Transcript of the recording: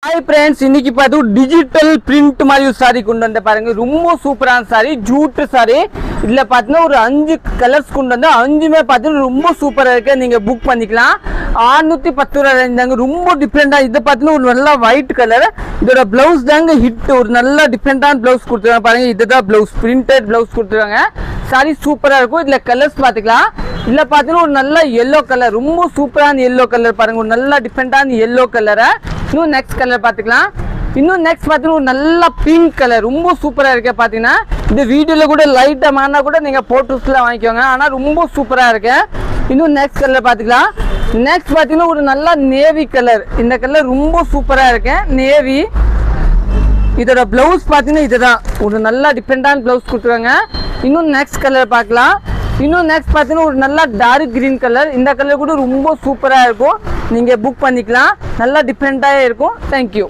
hi friends इनकी पातू digital print मारी सारी கொண்டு வந்த பாருங்க ரொம்ப சூப்பரான சாரி ஜூட் சாரி இதுல பாத்தீங்கன்னா ஒரு 5 கலர்ஸ் கொண்டு வந்தா 5மே பாத்தீங்கன்னா ரொம்ப சூப்பரா இருக்கு நீங்க புக் பண்ணிக்கலாம் 610 ரூபாய் ரேஞ்சாங்க ரொம்ப டிஃபரெண்டா இது பாத்தீங்கன்னா ஒரு நல்ல ஒயிட் கலர் இதோட ப்ளவுஸ் தாங்க ஹிட் ஒரு நல்ல டிஃபரெண்டான ப்ளவுஸ் கொடுத்துருக்காங்க பாருங்க இதுதான் ப்ளவுஸ் பிரிண்டட் ப்ளவுஸ் கொடுத்துருக்காங்க சாரி சூப்பரா இருக்கும் இதுல கலர்ஸ் பாத்துக்கலாம் இல்ல பாத்தீங்கன்னா ஒரு நல்ல yellow கலர் ரொம்ப சூப்பரான yellow கலர் பாருங்க ஒரு நல்ல டிஃபரெண்டான yellow கலர் இன்னும் நெக்ஸ்ட் கலர் பாத்துக்கலாம் இன்னும் நெக்ஸ்ட் பாத்தீங்கன்னா ஒரு நல்ல பிங்க் கலர் ரொம்ப சூப்பரா இருக்கு பாத்தீங்கன்னா இந்த வீடியோல கூட லைட்டா மானா கூட நீங்க போட்டோஸ்ல வாங்கிக்கோங்க ஆனா ரொம்ப சூப்பரா இருக்கு இன்னும் நெக்ஸ்ட் கலர் பாத்துக்கலாம் நெக்ஸ்ட் பாத்தீங்கன்னா ஒரு நல்ல நேவி கலர் இந்த கலர் ரொம்ப சூப்பரா இருக்கு நேவி இதோட ப்ளவுஸ் பாத்தீங்கன்னா இதுதான் ஒரு நல்ல டிஃபரெண்டான ப்ளவுஸ் கொடுத்துருக்காங்க இன்னும் நெக்ஸ்ட் கலர் பார்க்கலாம் இன்னும் நெக்ஸ்ட் பாத்தீங்கன்னா ஒரு நல்ல டார்க் கிரீன் கலர் இந்த கலர் கூட ரொம்ப சூப்பரா இருக்கும் நீங்க புக் பண்ணிக்கலாம் நல்லா டிஃபரெண்டாவே இருக்கும் தேங்க்யூ